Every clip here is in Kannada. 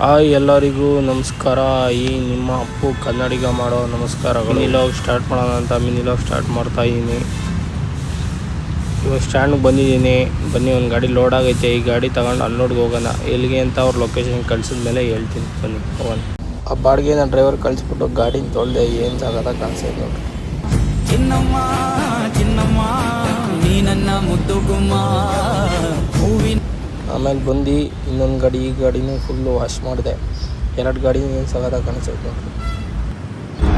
ಹಾಯ್ ಎಲ್ಲರಿಗೂ ನಮಸ್ಕಾರ. ಈ ನಿಮ್ಮ ಅಪ್ಪು ಕನ್ನಡಿಗ ಮಾಡೋ ನಮಸ್ಕಾರಗಳು. ಮಿನಿ ಲಾಗ್ ಸ್ಟಾರ್ಟ್ ಮಾಡೋಣ ಅಂತ ಮಿನಿ ಲಾಗ್ ಸ್ಟಾರ್ಟ್ ಮಾಡ್ತಾ ಇದ್ದೀನಿ. ಇವಾಗ ಸ್ಟ್ಯಾಂಡ್ಗೆ ಬಂದಿದ್ದೀನಿ. ಬನ್ನಿ, ಒಂದು ಗಾಡಿ ಲೋಡ್ ಆಗೈತೆ. ಈ ಗಾಡಿ ತಗೊಂಡು ಅನ್ಲೋಡ್ಗೆ ಹೋಗೋಣ. ಎಲ್ಲಿಗೆ ಅಂತ ಅವ್ರ ಲೊಕೇಶನ್ ಕಳಿಸಿದ ಮೇಲೆ ಹೇಳ್ತೀನಿ. ಬನ್ನಿ ಹೋಗೋಣ. ಆ ಬಾಡಿಗೆನ ಡ್ರೈವರ್ ಕಳಿಸ್ಬಿಟ್ಟು ಗಾಡಿನ ತೊಳೆದೆ. ಏನು ಜಾಗದಾಗ ಕಾಣಿಸ್ತೈತೆ ನೋಡ್ರಿ. ಚಿನ್ನಮ್ಮ ಚಿನ್ನಮ್ಮ ನೀ ನನ್ನ ಮುದ್ದು ಗುಮ್ಮ ಹೂವಿನ. ಆಮೇಲೆ ಬಂದು ಇನ್ನೊಂದು ಗಾಡಿ, ಈ ಗಾಡಿನೂ ಫುಲ್ಲು ವಾಶ್ ಮಾಡಿದೆ. ಎರಡು ಗಾಡಿ ಏನು ಸಗದಾಗ ಕಾಣಿಸ್ತೈತೆ ನೋಡ್ರಿ.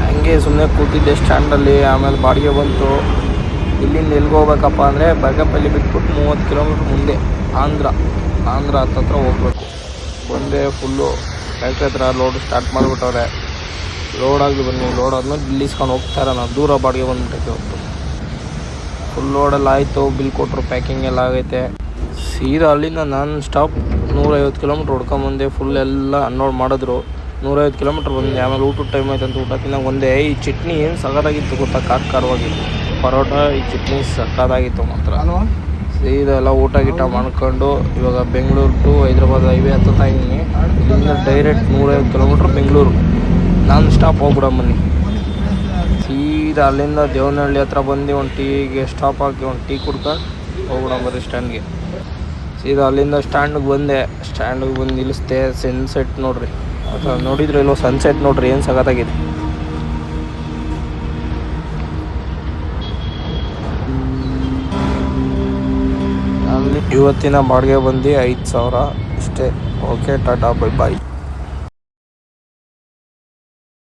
ಹಂಗೆ ಸುಮ್ಮನೆ ಕೂತಿದ್ದೆ ಸ್ಟ್ಯಾಂಡಲ್ಲಿ. ಆಮೇಲೆ ಬಾಡಿಗೆ ಬಂತು. ಇಲ್ಲಿಂದ ಎಲ್ಲಿಗೆ ಹೋಗ್ಬೇಕಪ್ಪ ಅಂದರೆ ಬೈಕಪ್ಪಲ್ಲಿ ಬಿಟ್ಬಿಟ್ಟು 30 ಕಿಲೋಮೀಟ್ರ್ ಮುಂದೆ ಆಂಧ್ರ ಹತ್ತತ್ರ ಹೋಗ್ಬೇಕು. ಬಂದೆ ಫುಲ್ಲು ಫ್ಯಾಕ್ಟ್ರಿ ಹತ್ರ ಲೋಡ್ ಸ್ಟಾರ್ಟ್ ಮಾಡಿಬಿಟ್ಟವ್ರೆ. ಲೋಡ್ ಆಗಲಿ ಬನ್ನಿ. ಲೋಡ್ ಆದ್ಮೇಲೆ ಬಿಲ್ ಇಸ್ಕೊಂಡು ಹೋಗ್ತಾರೆ. ನಾವು ದೂರ ಬಾಡಿಗೆ ಬಂದುಬಿಟ್ಟೈತೆ ಹೊತ್ತು. ಫುಲ್ ಲೋಡೆಲ್ಲ ಆಯಿತು. ಬಿಲ್ ಕೊಟ್ಟರು. ಪ್ಯಾಕಿಂಗ್ ಎಲ್ಲ ಆಗೈತೆ. ಸೀದಾ ಅಲ್ಲಿಂದ ನಾನ್ ಸ್ಟಾಪ್ 150 ಕಿಲೋಮೀಟ್ರ್ ಹೊಡ್ಕೊಂಬಂದೆ. ಫುಲ್ ಎಲ್ಲ ಅನ್ಲೋಡ್ ಮಾಡಿದ್ರು. 150 ಕಿಲೋಮೀಟ್ರ್ ಬಂದೆ. ಆಮೇಲೆ ಊಟದ ಟೈಮ್ ಆಯ್ತು ಅಂತ ಊಟ ತಿನ್ನೋಕೆ ಒಂದೇ. ಈ ಚಟ್ನಿ ಏನು ಸಖತ್ತಾಗಿತ್ತು ಗೊತ್ತಾ, ಖಾರವಾಗಿತ್ತು. ಪರೋಟ, ಈ ಚಟ್ನಿ ಸಖತ್ತಾಗಿತ್ತು ಮಾತ್ರ. ಸೀದಾ ಎಲ್ಲ ಊಟ ಗಿಟ ಮಾಡ್ಕೊಂಡು ಇವಾಗ ಬೆಂಗಳೂರು ಟು ಹೈದ್ರಾಬಾದ್ ಹೈವೇ ಹತ್ತುತ್ತಾ ಇದ್ದೀನಿ. ಇಲ್ಲಿಂದ direct 150 kilometre Bengaluru. Non stop ಹೋಗ್ಬಿಡಮ್ಮನಿ. ಸೀದಾ ಅಲ್ಲಿಂದ ದೇವನಹಳ್ಳಿ ಹತ್ರ ಬಂದು ಒಂದು ಟೀಗೆ ಸ್ಟಾಪ್ ಹಾಕಿ ಒಂದು ಟೀ ಕುಡ್ಕೊಂಡು ಹೋಗ್ಬಿಡಂಬರಿ ಸ್ಟ್ಯಾಂಡ್ಗೆ. ಸೀದಾ ಅಲ್ಲಿಂದ ಸ್ಟ್ಯಾಂಡಿಗೆ ಬಂದೆ. ಸ್ಟ್ಯಾಂಡಿಗೆ ಬಂದು ನಿಲ್ಲಿಸ್ದೆ. ಸನ್ಸೆಟ್ ನೋಡ್ರಿ. ಅಥವಾ ನೋಡಿದ್ರೆ ಇಲ್ಲೋ ಸನ್ಸೆಟ್ ನೋಡ್ರಿ, ಏನು ಸಖತ್ತಾಗಿದೆ. ಅಲ್ಲಿ ಇವತ್ತಿನ ಬಾಡಿಗೆ ಬಂದು 5,000 ಅಷ್ಟೇ. ಓಕೆ, ಟಾಟಾ, ಬೈ ಬಾಯ್.